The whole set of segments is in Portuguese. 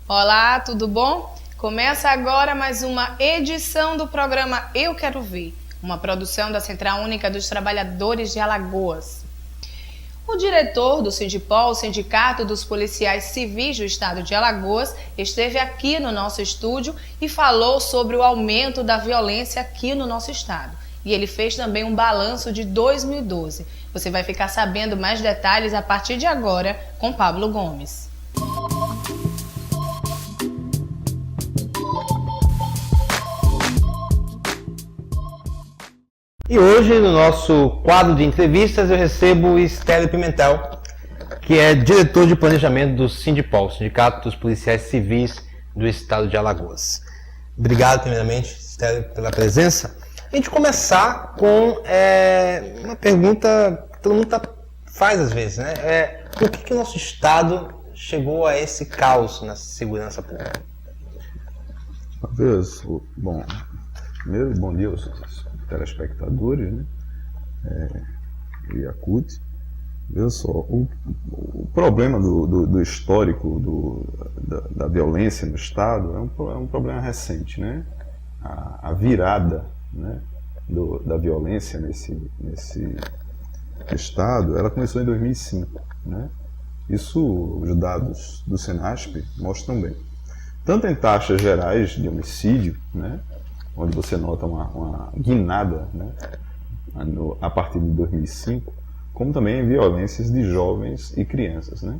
Olá, tudo bom? Começa agora mais uma edição do programa Eu Quero Ver, uma produção da Central Única dos Trabalhadores de Alagoas. O diretor do Sindipol, Sindicato dos Policiais Civis do Estado de Alagoas, esteve aqui no nosso estúdio e falou sobre o aumento da violência aqui no nosso estado. E ele fez também um balanço de 2012. Você vai ficar sabendo mais detalhes a partir de agora com Pablo Gomes. E hoje, no nosso quadro de entrevistas, eu recebo o Estélio Pimentel, que é diretor de planejamento do Sindipol, Sindicato dos Policiais Civis do Estado de Alagoas. Obrigado, primeiramente, Estélio, pela presença. A gente começar com uma pergunta que todo mundo faz às vezes, né? Por que o nosso Estado chegou a esse caos na segurança pública? Bom, primeiro, bom dia aos telespectadores, né? E a CUT. Veja só, o problema do histórico da violência no Estado é um problema recente, né? A virada, né, da violência nesse Estado, ela começou em 2005, né? Isso, os dados do Senasp mostram bem. Tanto em taxas gerais de homicídio, né, onde você nota uma guinada, né, a partir de 2005, como também em violências de jovens e crianças, né,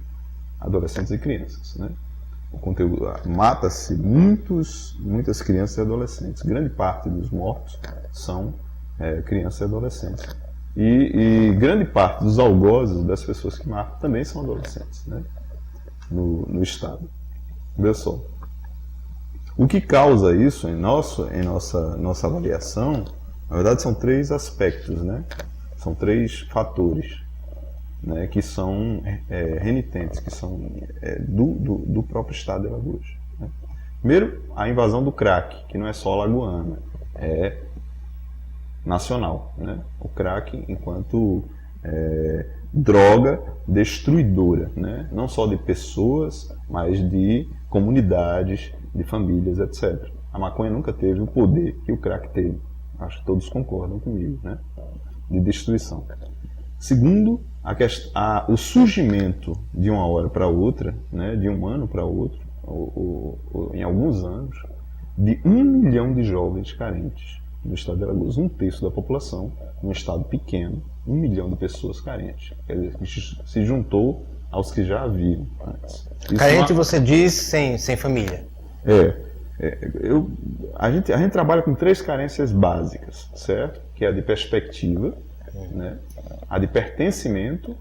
adolescentes e crianças, né. O conteúdo mata-se muitas crianças e adolescentes. Grande parte dos mortos são crianças e adolescentes. E grande parte dos algozes das pessoas que matam também são adolescentes, né, no Estado. Veja só. O que causa isso em nossa avaliação, na verdade, são três aspectos, né? São três fatores, né, que são renitentes, que são do próprio Estado de Alagoas, né? Primeiro, a invasão do crack, que não é só alagoana, é nacional, né? O crack enquanto droga destruidora, né? Não só de pessoas, mas de comunidades, de famílias, etc. A maconha nunca teve o poder que o crack teve. Acho que todos concordam comigo, né? De destruição. Segundo, o surgimento de uma hora para outra, né? De um ano para outro, ou em alguns anos, de 1 milhão de jovens carentes no estado de Alagoas. 1/3 da população, num estado pequeno, 1 milhão de pessoas carentes. Quer dizer, que se juntou aos que já haviam antes. Carente, você diz, sem família. A gente trabalha com 3 carências básicas, certo? Que é a de perspectiva, né? A de pertencimento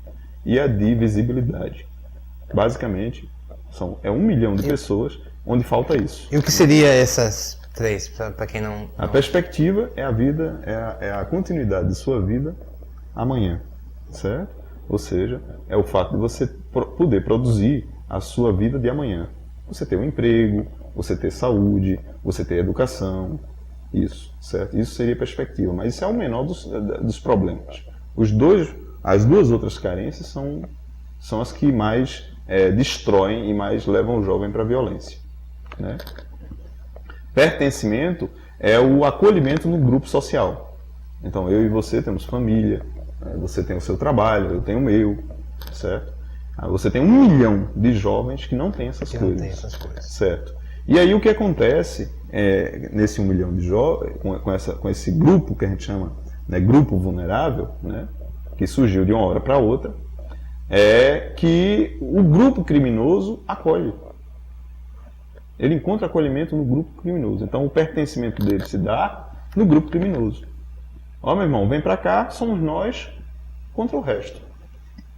e a de visibilidade. Basicamente, é 1 milhão de pessoas onde falta isso. E o que seria essas 3, para quem não... A perspectiva é a vida, é a continuidade de sua vida amanhã, certo? Ou seja, é o fato de você poder produzir a sua vida de amanhã. Você ter um emprego, você ter saúde, você ter educação, isso, certo? Isso seria perspectiva, mas isso é o menor dos problemas. As duas outras carências são as que mais destroem e mais levam o jovem para a violência, né? Pertencimento é o acolhimento no grupo social. Então, eu e você temos família, você tem o seu trabalho, eu tenho o meu, certo? Você tem 1 milhão de jovens que não têm essas coisas, certo? E aí o que acontece nesse 1 milhão de jovens, com esse grupo que a gente chama, né, grupo vulnerável, né, que surgiu de uma hora para outra, é que o grupo criminoso acolhe. Ele encontra acolhimento no grupo criminoso. Então o pertencimento dele se dá no grupo criminoso. Ó, meu irmão, vem para cá, somos nós contra o resto.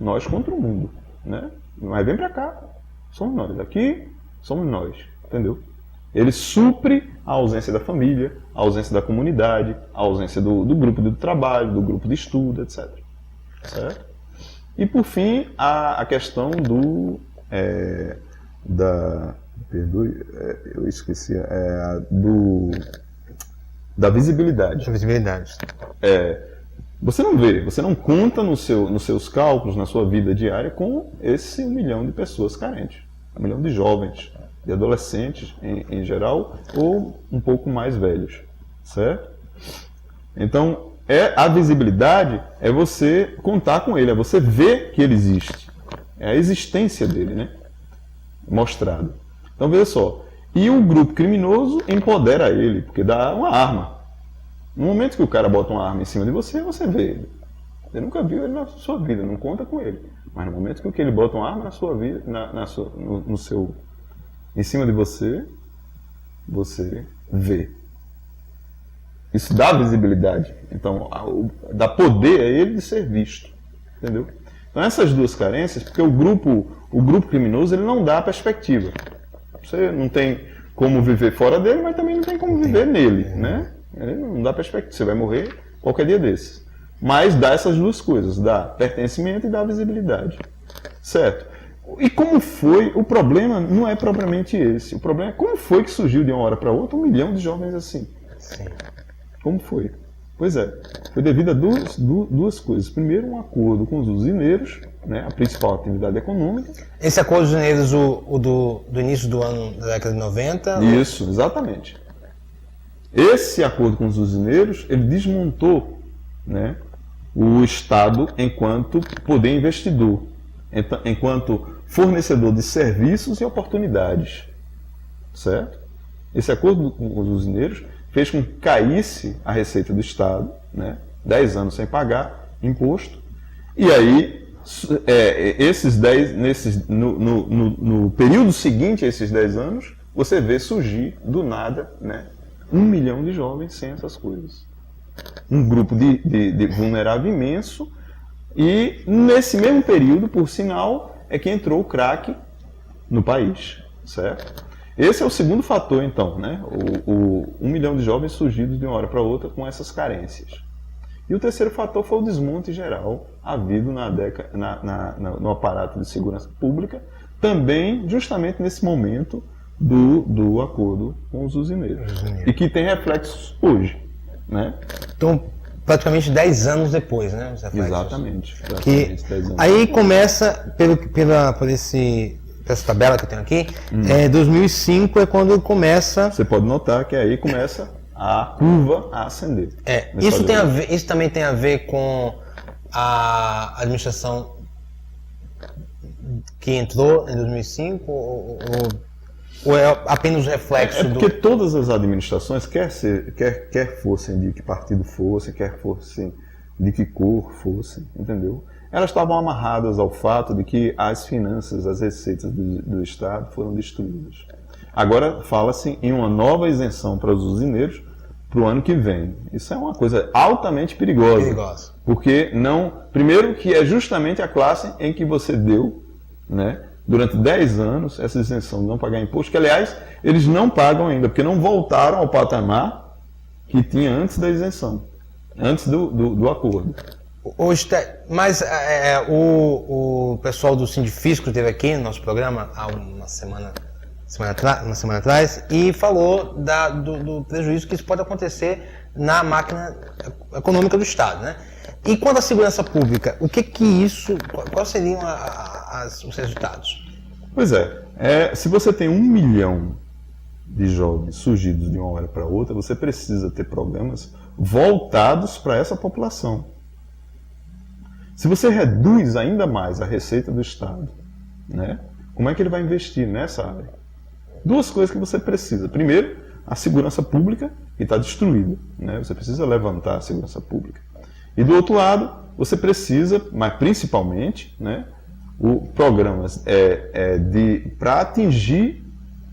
Nós contra o mundo, né? Mas vem para cá, somos nós. Aqui somos nós, entendeu? Ele supre a ausência da família, a ausência da comunidade, a ausência do grupo de trabalho, do grupo de estudo, etc. Certo? E por fim, a questão perdoe, eu esqueci, da visibilidade. Da visibilidade. Você não vê, você não conta nos seus cálculos, na sua vida diária, com esse 1 milhão de pessoas carentes, 1 milhão de jovens, de adolescentes em geral, ou um pouco mais velhos, certo? Então, a visibilidade é você contar com ele, é você ver que ele existe. É a existência dele, né? Mostrado. Então, veja só. E o grupo criminoso empodera ele, porque dá uma arma. No momento que o cara bota uma arma em cima de você, você vê ele. Você nunca viu ele na sua vida, não conta com ele. Mas no momento que ele bota uma arma na sua vida, em cima de você, você vê. Isso dá visibilidade. Então, dá poder a ele de ser visto. Entendeu? Então, essas duas carências, porque o grupo criminoso ele não dá perspectiva. Você não tem como viver fora dele, mas também não tem como viver nele. Né? Ele não dá perspectiva. Você vai morrer qualquer dia desses. Mas dá essas duas coisas. Dá pertencimento e dá visibilidade. Certo? E como foi? O problema não é propriamente esse. O problema é como foi que surgiu de uma hora para outra 1 milhão de jovens assim. Sim. Como foi? Pois é, foi devido a duas coisas. Primeiro, um acordo com os usineiros, né, a principal atividade econômica. Esse acordo dos usineiros, o do início do ano da década de 90? Isso, exatamente. Esse acordo com os usineiros, ele desmontou, né, o Estado enquanto poder investidor, enquanto fornecedor de serviços e oportunidades. Certo? Esse acordo com os usineiros fez com que caísse a receita do Estado, né, 10 anos sem pagar imposto, e aí no período seguinte a esses 10 anos, você vê surgir do nada, né, 1 milhão de jovens sem essas coisas. Um grupo de vulnerável imenso, e nesse mesmo período, por sinal, é que entrou o crack no país, certo? Esse é o segundo fator, então, né? O 1 milhão de jovens surgidos de uma hora para outra com essas carências. E o terceiro fator foi o desmonte geral havido no aparato de segurança pública, também justamente nesse momento do acordo com os usineiros. E que tem reflexos hoje, né? Então, praticamente 10 anos depois, né? Exatamente. Que 10 anos. Aí começa, por essa tabela que eu tenho aqui, 2005 é quando começa... Você pode notar que aí começa a curva a ascender. Isso também tem a ver com a administração que entrou em 2005 ou é apenas o reflexo do... Porque todas as administrações, quer fossem de que partido fossem, quer fossem de que cor fossem, entendeu? Elas estavam amarradas ao fato de que as finanças, as receitas do Estado foram destruídas. Agora fala-se em uma nova isenção para os usineiros para o ano que vem. Isso é uma coisa altamente perigosa. Porque primeiro que é justamente a classe em que você deu, né, durante 10 anos essa isenção de não pagar imposto, que aliás eles não pagam ainda, porque não voltaram ao patamar que tinha antes da isenção, antes do acordo. Mas o pessoal do Sindifisco esteve aqui no nosso programa há uma semana atrás e falou do prejuízo que isso pode acontecer na máquina econômica do Estado, né? E quanto à segurança pública, quais seriam os resultados? Pois se você tem 1 milhão de jovens surgidos de uma hora para outra, você precisa ter programas voltados para essa população. Se você reduz ainda mais a receita do Estado, né, como é que ele vai investir nessa área? Duas coisas que você precisa. Primeiro, a segurança pública, que está destruída. Né? Você precisa levantar a segurança pública. E do outro lado, você precisa, mas principalmente, né, programas para atingir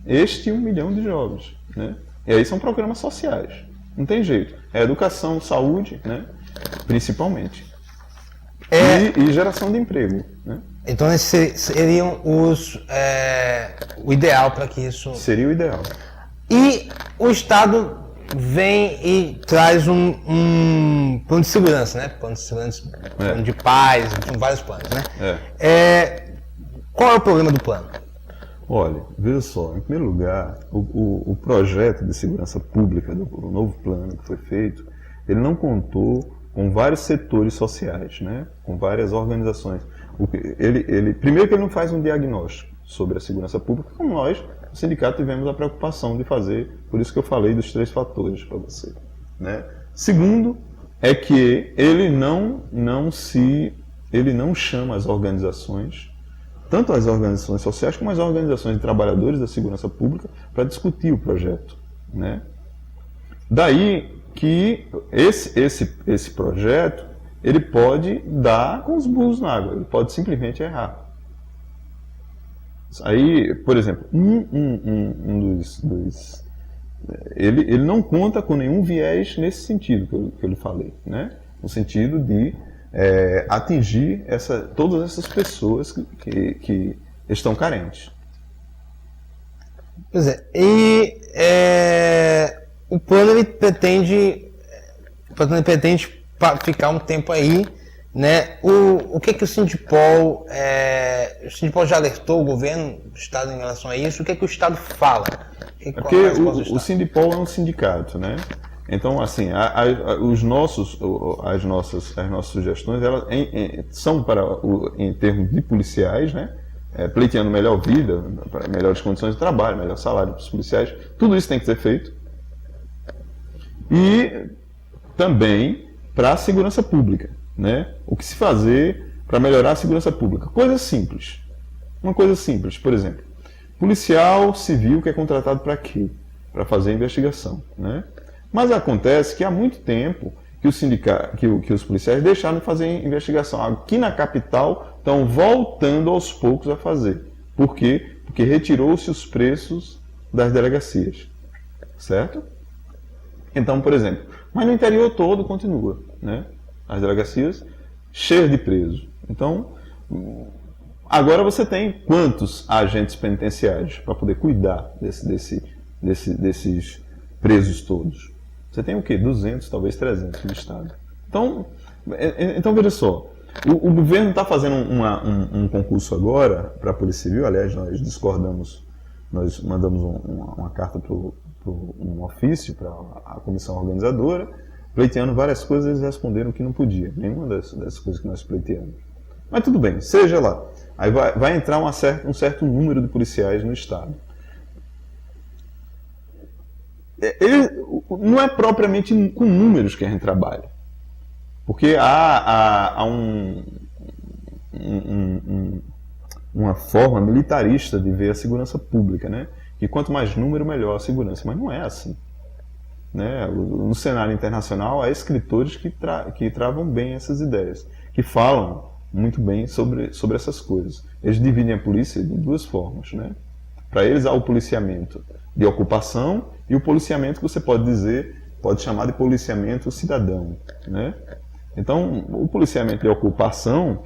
este 1 milhão de jovens. Né? E aí são programas sociais. Não tem jeito. É educação, saúde, né, principalmente. E geração de emprego. Né? Então esses seriam o ideal para que isso... Seria o ideal. E o Estado vem e traz um plano de segurança, né? Plano de segurança, plano de paz, são vários planos, né? Qual é o problema do plano? Olha, veja só, em primeiro lugar, o projeto de segurança pública do novo plano que foi feito, ele não contou com vários setores sociais, né? Com várias organizações. Primeiro que ele não faz um diagnóstico, sobre a segurança pública, como nós, o sindicato, tivemos a preocupação de fazer, por isso que eu falei dos 3 fatores para você. Né? Segundo, é que ele não chama as organizações, tanto as organizações sociais como as organizações de trabalhadores da segurança pública, para discutir o projeto. Né? Daí que esse projeto ele pode dar com os burros na água, ele pode simplesmente errar. Aí, por exemplo, ele não conta com nenhum viés nesse sentido que eu lhe falei, né? No sentido de atingir todas essas pessoas que estão carentes. Pois é, e o plano ele pretende ficar um tempo aí, né? O que o Sindipol já alertou o governo do Estado em relação a isso? O que o Estado fala? Porque o Sindipol é um sindicato, né? Então, assim, as nossas sugestões elas são em termos de policiais, né? Pleiteando melhor vida, melhores condições de trabalho, melhor salário para os policiais. Tudo isso tem que ser feito. E também para a segurança pública, né? O que se fazer para melhorar a segurança pública? Coisas simples. Uma coisa simples, por exemplo, policial civil que é contratado para quê? Para fazer investigação, né? Mas acontece que há muito tempo que os policiais deixaram de fazer investigação. Aqui na capital estão voltando aos poucos a fazer. Por quê? Porque retirou-se os preços das delegacias, certo? Então, por exemplo, mas no interior todo continua, né? As delegacias cheias de presos. Então, agora você tem quantos agentes penitenciários para poder cuidar desses presos todos? Você tem o quê? 200, talvez 300 no estado. Então veja só, o governo está fazendo um concurso agora para a Polícia Civil. Aliás, nós discordamos, nós mandamos uma carta um ofício para a comissão organizadora, pleiteando várias coisas. Eles responderam que não podia, nenhuma dessas coisas que nós pleiteamos. Mas tudo bem, seja lá. Aí vai entrar um certo número de policiais no estado. Não é propriamente com números que a gente trabalha, porque há uma forma militarista de ver a segurança pública, né? Que quanto mais número, melhor a segurança. Mas não é assim, né? No cenário internacional, há escritores que travam bem essas ideias, que falam muito bem sobre essas coisas. Eles dividem a polícia de 2 formas, né? Para eles há o policiamento de ocupação e o policiamento que você pode chamar de policiamento cidadão, né? Então, o policiamento de ocupação,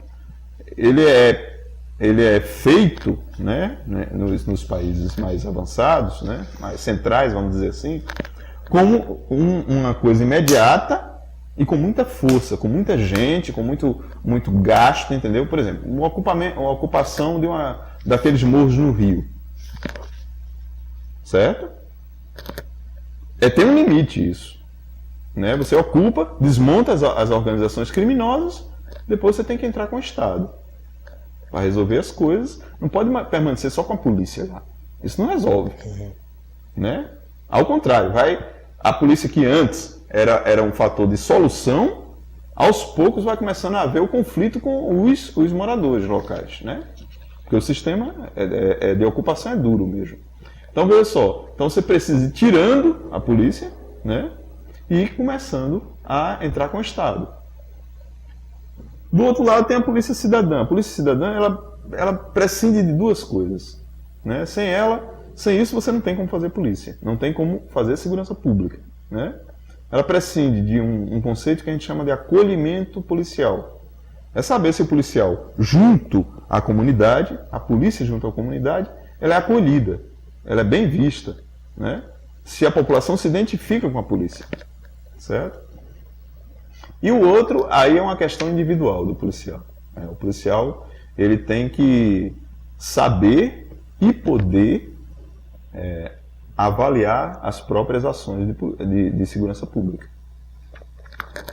ele é feito, né, nos países mais avançados, né, mais centrais, vamos dizer assim, como uma coisa imediata e com muita força, com muita gente, com muito gasto, entendeu? Por exemplo, uma ocupação daqueles morros no Rio, certo? Tem um limite isso, né? Você ocupa, desmonta as organizações criminosas, depois você tem que entrar com o Estado para resolver as coisas. Não pode permanecer só com a polícia lá. Isso não resolve, né? Ao contrário, a polícia que antes era um fator de solução, aos poucos vai começando a haver o conflito com os moradores locais, né? Porque o sistema de ocupação é duro mesmo. Então, veja só, então você precisa ir tirando a polícia, né, e começando a entrar com o Estado. Do outro lado tem a polícia cidadã. A polícia cidadã, ela prescinde de 2 coisas, né? Sem isso você não tem como fazer polícia, não tem como fazer segurança pública, né? Ela prescinde de um conceito que a gente chama de acolhimento policial. É saber se o policial, junto à comunidade, a polícia junto à comunidade, ela é acolhida, ela é bem vista, né? Se a população se identifica com a polícia, certo? E o outro, aí é uma questão individual do policial. O policial, ele tem que saber e poder avaliar as próprias ações de segurança pública,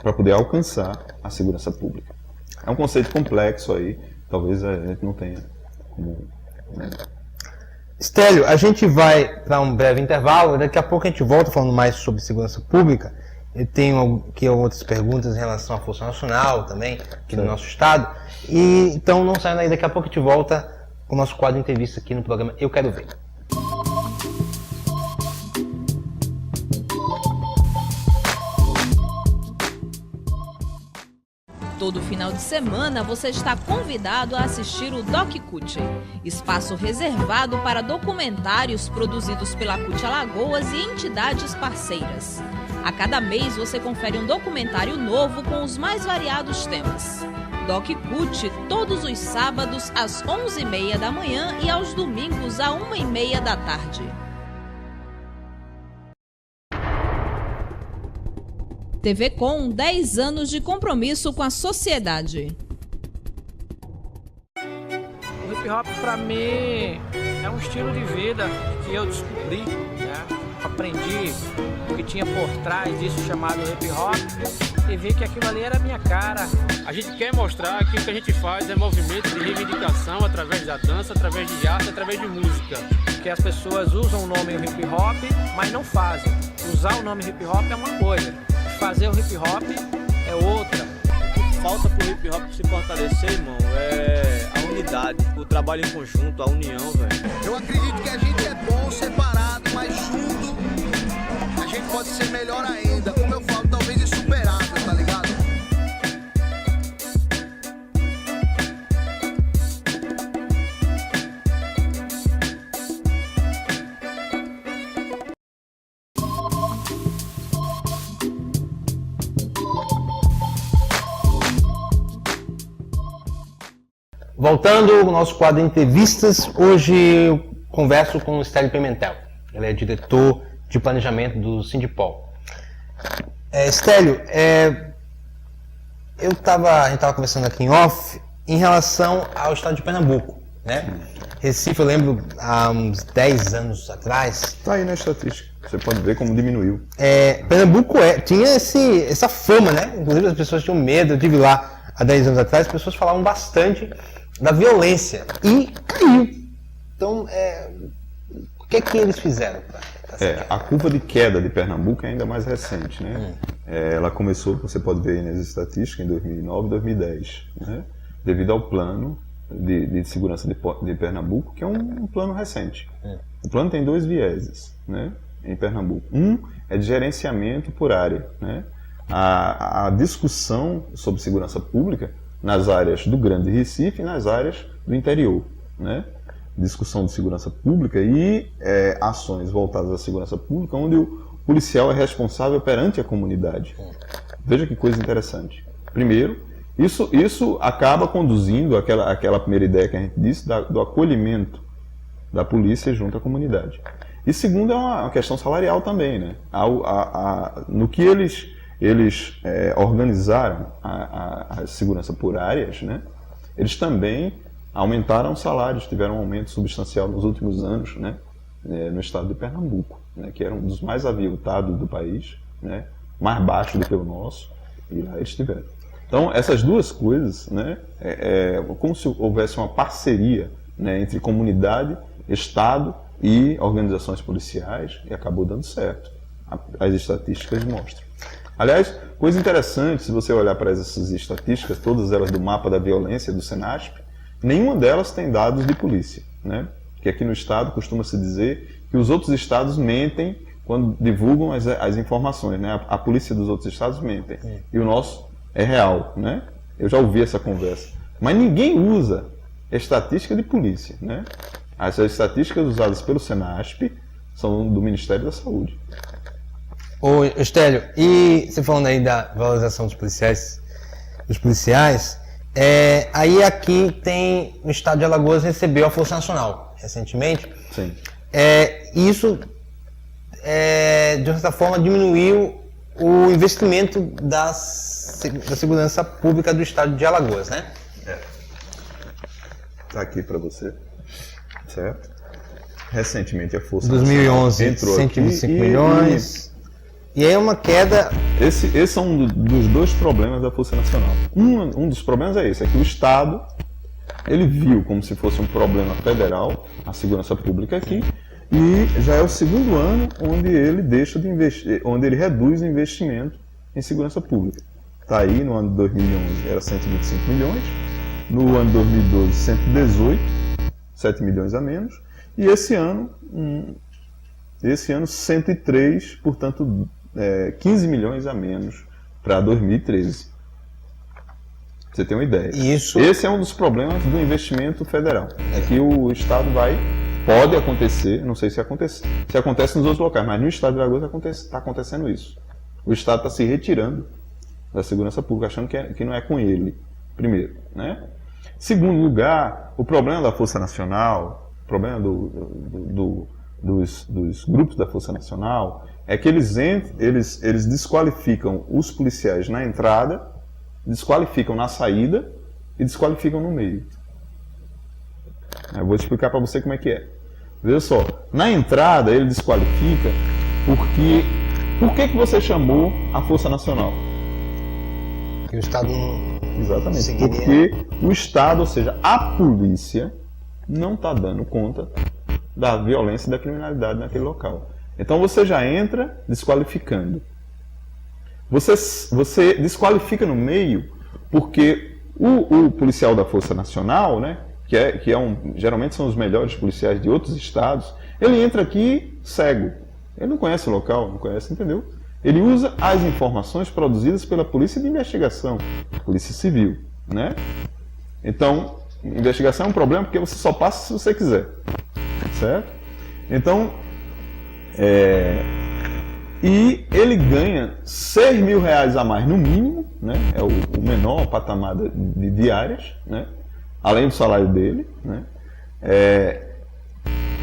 para poder alcançar a segurança pública. É um conceito complexo aí, talvez a gente não tenha como, né, Estélio, a gente vai para um breve intervalo, daqui a pouco a gente volta falando mais sobre segurança pública. Eu tenho aqui outras perguntas em relação à Força Nacional também, aqui no nosso estado. E então não saia daí, daqui a pouco a gente volta com o nosso quadro de entrevista aqui no programa Eu Quero Ver. Todo final de semana você está convidado a assistir o Doc CUT, espaço reservado para documentários produzidos pela CUT Alagoas e entidades parceiras. A cada mês você confere um documentário novo com os mais variados temas. Doc CUT todos os sábados às 11h30 da manhã e aos domingos às 1h30 da tarde. TV Com, 10 anos de compromisso com a sociedade. O hip hop pra mim é um estilo de vida que eu descobri, né? Aprendi o que tinha por trás disso chamado hip hop e vi que aquilo ali era a minha cara. A gente quer mostrar que o que a gente faz é movimento de reivindicação através da dança, através de arte, através de música. Que as pessoas usam o nome hip hop, mas não fazem. Usar o nome hip hop é uma coisa. Fazer o hip hop é outra. O que falta pro hip hop se fortalecer, irmão, é a unidade, o trabalho em conjunto, a união, velho. Eu acredito que a gente é bom separado, mas junto a gente pode ser melhor ainda. Como eu falo, talvez insuperável, tá ligado? Voltando ao nosso quadro de entrevistas, hoje eu converso com o Estélio Pimentel. Ele é diretor de planejamento do Sindipol. Estélio, a gente estava conversando aqui em off em relação ao estado de Pernambuco, né? Recife, eu lembro, há uns 10 anos atrás... Está aí na estatística, você pode ver como diminuiu. Pernambuco tinha essa fama, né? Inclusive as pessoas tinham medo, eu estive lá há 10 anos atrás, as pessoas falavam bastante da violência e caiu. Então, o que eles fizeram? A curva de queda de Pernambuco é ainda mais recente, né? Ela começou, você pode ver aí nas estatísticas, em 2009 e 2010, né? Devido ao plano de segurança de Pernambuco, que é um plano recente. O plano tem 2 vieses, né, em Pernambuco. Um é de gerenciamento por área, né? A discussão sobre segurança pública nas áreas do Grande Recife e nas áreas do interior, né? Discussão de segurança pública e ações voltadas à segurança pública, onde o policial é responsável perante a comunidade. Veja que coisa interessante. Primeiro, isso acaba conduzindo àquela primeira ideia que a gente disse, do acolhimento da polícia junto à comunidade. E segundo, é uma questão salarial também, né? No que eles organizaram a segurança por áreas, né? Eles também aumentaram os salários, tiveram um aumento substancial nos últimos anos, né? No estado de Pernambuco, né? Que era um dos mais aviltados do país, né? Mais baixo do que o nosso, e lá eles tiveram. Então, essas duas coisas, né? Como se houvesse uma parceria, né, entre comunidade, Estado e organizações policiais, e acabou dando certo. As estatísticas mostram. Aliás, coisa interessante, se você olhar para essas estatísticas, todas elas do mapa da violência do Senasp, nenhuma delas tem dados de polícia, né? Que aqui no estado costuma-se dizer que os outros estados mentem quando divulgam as informações, né? A polícia dos outros estados mentem, e o nosso é real, né? Eu já ouvi essa conversa. Mas ninguém usa estatística de polícia, né? As estatísticas usadas pelo Senasp são do Ministério da Saúde. Ô, Estélio, e você falando aí da valorização dos policiais, aí aqui tem, no estado de Alagoas, recebeu a Força Nacional recentemente. Sim. Isso, de certa forma, diminuiu o investimento da segurança pública do estado de Alagoas, né? Está aqui para você, certo? Recentemente a Força 2011, Nacional entrou 125 aqui milhões. E aí é uma queda... Esse é um dos dois problemas da Força Nacional. Um dos problemas é esse, é que o Estado ele viu como se fosse um problema federal a segurança pública aqui, e já é o segundo ano onde ele deixa de investir, onde ele reduz o investimento em segurança pública. Está aí, no ano de 2011 era 125 milhões, no ano de 2012 118, 7 milhões a menos, e esse ano 103, portanto 15 milhões a menos para 2013. Você tem uma ideia. Isso. Esse é um dos problemas do investimento federal. É que o Estado pode acontecer, não sei se acontece nos outros locais, mas no Estado de Alagoas está acontecendo isso. O Estado está se retirando da segurança pública, achando que não é com ele, primeiro, né? Segundo lugar, o problema da Força Nacional, o problema dos grupos da Força Nacional, é que eles desqualificam os policiais na entrada, desqualificam na saída e desqualificam no meio. Eu vou explicar para você como é que é. Veja só, na entrada ele desqualifica porque... Por que você chamou a Força Nacional? Que o Estado não... Exatamente, seguiria. Porque o Estado, ou seja, a polícia, não está dando conta da violência e da criminalidade naquele local. Então você já entra desqualificando. Você desqualifica no meio porque o policial da Força Nacional, né, geralmente são os melhores policiais de outros estados, ele entra aqui cego. Ele não conhece o local, não conhece, entendeu? Ele usa as informações produzidas pela Polícia de Investigação, Polícia Civil, né? Então, investigação é um problema porque você só passa se você quiser, certo? Então, e ele ganha R$6.000 a mais no mínimo, né? É o menor patamar de diárias, né? Além do salário dele, né?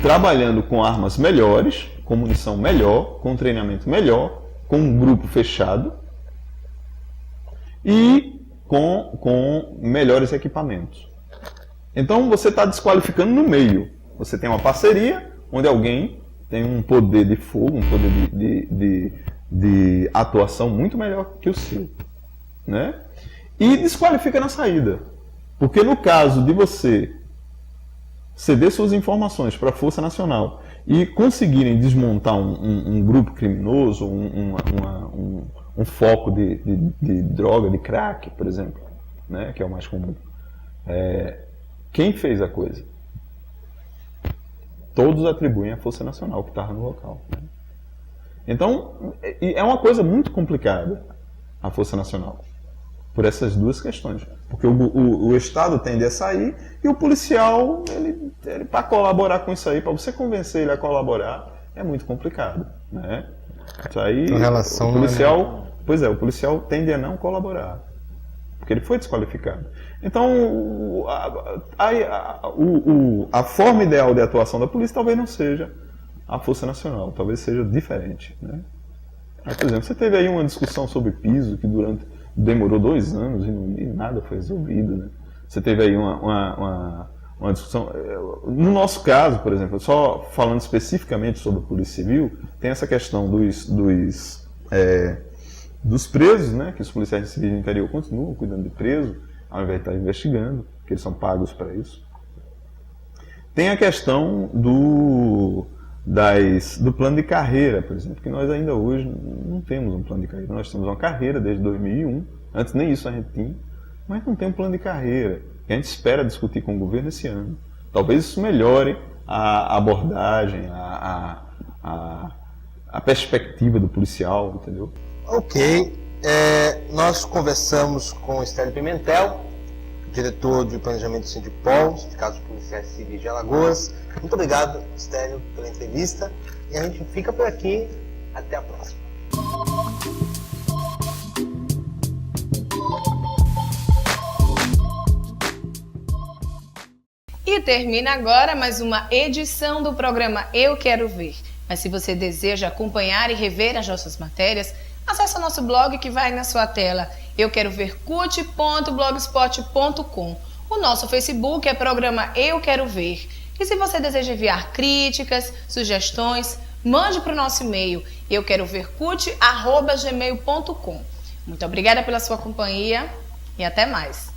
Trabalhando com armas melhores, com munição melhor, com treinamento melhor, com um grupo fechado e com melhores equipamentos. Então você está desqualificando no meio. Você tem uma parceria onde alguém tem um poder de fogo, um poder de atuação muito melhor que o seu, né? E desqualifica na saída. Porque no caso de você ceder suas informações para a Força Nacional e conseguirem desmontar um grupo criminoso, um foco de droga, de crack, por exemplo, né, que é o mais comum, quem fez a coisa? Todos atribuem à Força Nacional que estava no local, né? Então, é uma coisa muito complicada a Força Nacional, por essas duas questões. Porque o Estado tende a sair e o policial, ele para colaborar com isso aí, para você convencer ele a colaborar, é muito complicado, né? Isso aí, relação o policial, o policial tende a não colaborar, porque ele foi desqualificado. Então, a forma ideal de atuação da polícia talvez não seja a Força Nacional, talvez seja diferente, né? Mas, por exemplo, você teve aí uma discussão sobre piso que demorou 2 anos e nada foi resolvido, né? Você teve aí uma discussão. No nosso caso, por exemplo, só falando especificamente sobre a Polícia Civil, tem essa questão dos presos, né? Que os policiais civis do interior continuam cuidando de preso, ao invés de estar investigando, porque eles são pagos para isso. Tem a questão do plano de carreira, por exemplo, que nós ainda hoje não temos um plano de carreira. Nós temos uma carreira desde 2001, antes nem isso a gente tinha, mas não tem um plano de carreira. E a gente espera discutir com o governo esse ano. Talvez isso melhore a abordagem, a perspectiva do policial, entendeu? Ok. Nós conversamos com Estélio Pimentel, diretor de planejamento do Sindipol, Sindicato dos Policiais Civis de Alagoas. Muito obrigado, Estélio, pela entrevista. E a gente fica por aqui. Até a próxima. E termina agora mais uma edição do programa Eu Quero Ver. Mas se você deseja acompanhar e rever as nossas matérias, acesse o nosso blog que vai na sua tela, euquerover.blogspot.com. O nosso Facebook é programa Eu Quero Ver. E se você deseja enviar críticas, sugestões, mande para o nosso e-mail euquerovercut@gmail.com. Muito obrigada pela sua companhia e até mais.